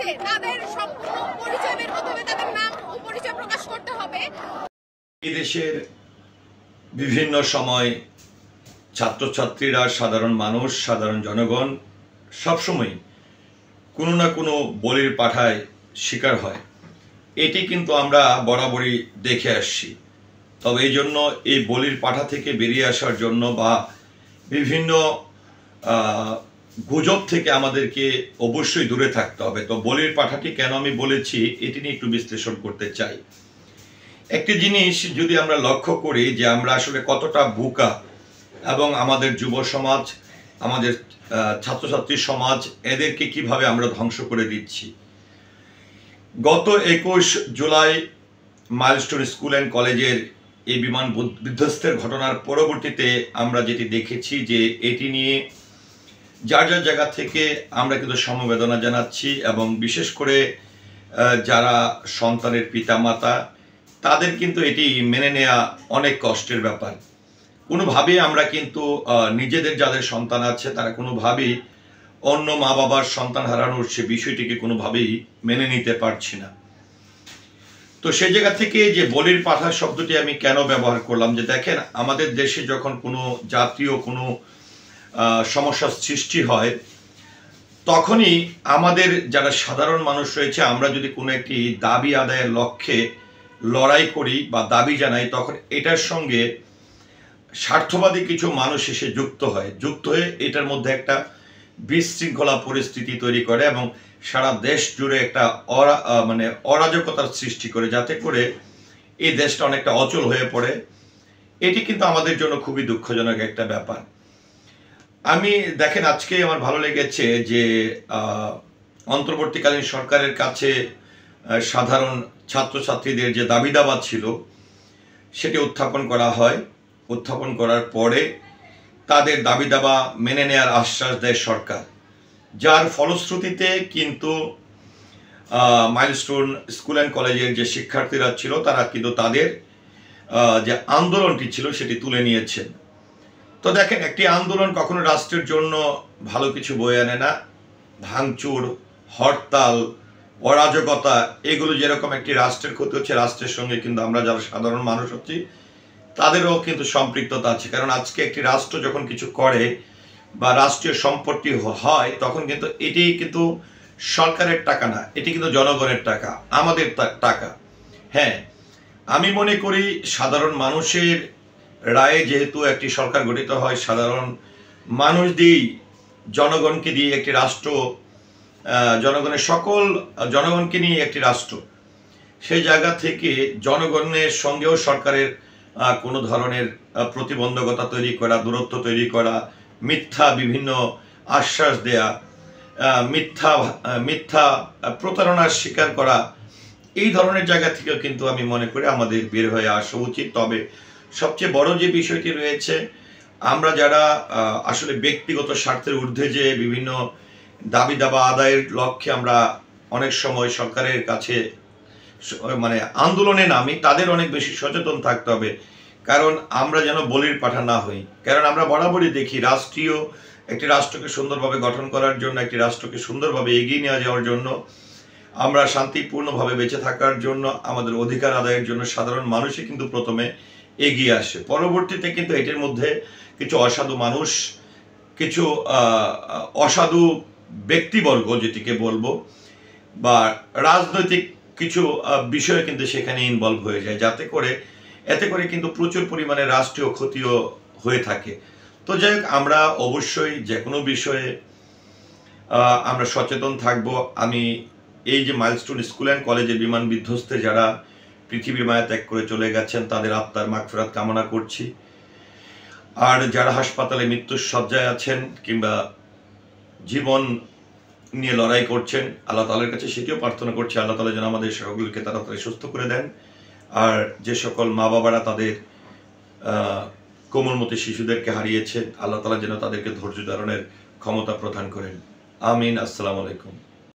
আছে তাদের সম্পূর্ণ পরিচয় বের করতে হবে, তাদের নাম ও পরিচয় প্রকাশ করতে হবে। এই দেশের বিভিন্ন সময় ছাত্রছাত্রীরা, সাধারণ মানুষ, সাধারণ জনগণ সবসময় কোনো না কোনো বলির পাঠায় শিকার হয়। এটি কিন্তু আমরা বরাবরই দেখে আসছি। তবে এই জন্য এই বলির পাঠা থেকে বেরিয়ে আসার জন্য বা বিভিন্ন গুজব থেকে আমাদেরকে অবশ্যই দূরে থাকতে হবে। তো বলির পাঠাটি কেন আমি বলেছি এটি নিয়ে একটু বিশ্লেষণ করতে চাই। একটি জিনিস যদি আমরা লক্ষ্য করি যে আমরা আসলে কতটা বোকা এবং আমাদের যুব সমাজ, আমাদের ছাত্রছাত্রী সমাজ, এদেরকে কিভাবে আমরা ধ্বংস করে দিচ্ছি। গত 21 জুলাই মাইলস্টোন স্কুল অ্যান্ড কলেজের এই বিমান বিধ্বস্তের ঘটনার পরবর্তীতে আমরা যেটি দেখেছি যে এটি নিয়ে যার যার জায়গা থেকে আমরা কিন্তু সমবেদনা জানাচ্ছি এবং বিশেষ করে যারা সন্তানের পিতামাতা তাদের কিন্তু এটি মেনে নেওয়া অনেক কষ্টের ব্যাপার। কোনোভাবেই আমরা কিন্তু নিজেদের যাদের সন্তান আছে তারা কোনোভাবেই অন্য মা বাবার সন্তান হারানোর সে বিষয়টিকে কোনোভাবেই মেনে নিতে পারছি না। তো সেই জায়গা থেকে যে বলির পাঠা শব্দটি আমি কেন ব্যবহার করলাম, যে দেখেন আমাদের দেশে যখন কোনো জাতীয় কোনো সমস্যার সৃষ্টি হয় তখনই আমাদের যারা সাধারণ মানুষ রয়েছে আমরা যদি কোনো একটি দাবি আদায়ের লক্ষ্যে লড়াই করি বা দাবি জানাই, তখন এটার সঙ্গে স্বার্থবাদী কিছু মানুষ এসে যুক্ত হয়ে এটার মধ্যে একটা বিশৃঙ্খলা পরিস্থিতি তৈরি করে এবং সারা দেশ জুড়ে একটা অরাজকতার সৃষ্টি করে, যাতে করে এই দেশটা অনেকটা অচল হয়ে পড়ে। এটি কিন্তু আমাদের জন্য খুবই দুঃখজনক একটা ব্যাপার। আমি দেখেন আজকে আমার ভালো লেগেছে যে অন্তর্বর্তীকালীন সরকারের কাছে সাধারণ ছাত্রছাত্রীদের যে দাবি দাবা ছিল সেটি উত্থাপন করা হয়। উত্থাপন করার পরে তাদের দাবি দাবা মেনে নেওয়ার আশ্বাস দেয় সরকার, যার ফলশ্রুতিতে কিন্তু মাইলস্টোন স্কুল অ্যান্ড কলেজের যে শিক্ষার্থীরা ছিল তারা কিন্তু তাদের যে আন্দোলনটি ছিল সেটি তুলে নিয়েছেন। তো দেখেন একটি আন্দোলন কখনো রাষ্ট্রের জন্য ভালো কিছু বয়ে আনে না। ভাঙচুর, হরতাল, অরাজকতা, এগুলো যেরকম একটি রাষ্ট্রের ক্ষতি হচ্ছে, রাষ্ট্রের সঙ্গে কিন্তু আমরা যারা সাধারণ মানুষ হচ্ছি তাদেরও কিন্তু সম্পৃক্ততা আছে। কারণ আজকে একটি রাষ্ট্র যখন কিছু করে বা রাষ্ট্রীয় সম্পত্তি হয় তখন কিন্তু এটি কিন্তু সরকারের টাকা না, এটি কিন্তু জনগণের টাকা, আমাদের টাকা। হ্যাঁ, আমি মনে করি সাধারণ মানুষের রায়ে যেহেতু একটি সরকার গঠিত হয়, সাধারণ মানুষ দিয়েই জনগণকে দিয়ে একটি রাষ্ট্র, জনগণের সকল জনগণকে নিয়ে একটি রাষ্ট্র, সেই জায়গা থেকে জনগণের সঙ্গেও সরকারের কোনো ধরনের প্রতিবন্ধকতা তৈরি করা, দূরত্ব তৈরি করা, মিথ্যা বিভিন্ন আশ্বাস দেয়া, মিথ্যা প্রতারণার শিকার করা, এই ধরনের জায়গা থেকেও কিন্তু আমি মনে করি আমাদের বের হয়ে আসা উচিত। তবে সবচেয়ে বড় যে বিষয়টি রয়েছে, আমরা যারা আসলে ব্যক্তিগত স্বার্থের ঊর্ধ্বে যে বিভিন্ন দাবি দাবা আদায়ের লক্ষ্যে আমরা অনেক সময় সরকারের কাছে আন্দোলনে নামি, তাদের অনেক বেশি সচেতন থাকতে হবে। কারণ আমরা যেন বলির পাঠা না হই। কারণ আমরা বরাবরই দেখি একটি রাষ্ট্রকে সুন্দরভাবে গঠন করার জন্য, একটি রাষ্ট্রকে সুন্দরভাবে এগিয়ে নিয়ে যাওয়ার জন্য, আমরা শান্তিপূর্ণভাবে বেঁচে থাকার জন্য, আমাদের অধিকার আদায়ের জন্য সাধারণ মানুষই কিন্তু প্রথমে এগিয়ে আসে। পরবর্তীতে কিন্তু এটির মধ্যে কিছু অসাধু মানুষ, কিছু অসাধু ব্যক্তিবর্গ যেটিকে বলবো, বা রাজনৈতিক কিছু বিষয় কিন্তু সেখানে ইনভলভ হয়ে যায়, এতে করে কিন্তু প্রচুর পরিমাণে রাষ্ট্রীয় ক্ষতিও হয়ে থাকে। তো যাই হোক, আমরা অবশ্যই যে কোনো বিষয়ে আমরা সচেতন থাকব। আমি এই যে মাইলস্টোন স্কুল অ্যান্ড কলেজের বিমান বিধ্বস্তে যারা পৃথিবীর মায়া ত্যাগ করে চলে গেছেন তাদের আত্মার মাগফিরাত কামনা করছি। আর যারা হাসপাতালে মৃত্যুর শয্যায় আছেন কিংবা জীবন নিয়ে লড়াই করছেন, আল্লাহ তাআলার কাছে সেটিও প্রার্থনা করছি, আল্লাহ তাআলা যেন আমাদের সকলকে তাড়াতাড়ি সুস্থ করে দেন। আর যে সকল মা বাবারা তাদের কোমলমতি শিশুদেরকে হারিয়েছে, আল্লাহ তাআলা যেন তাদেরকে ধৈর্য ধারণের ক্ষমতা প্রদান করেন। আমিন। আসসালামু আলাইকুম।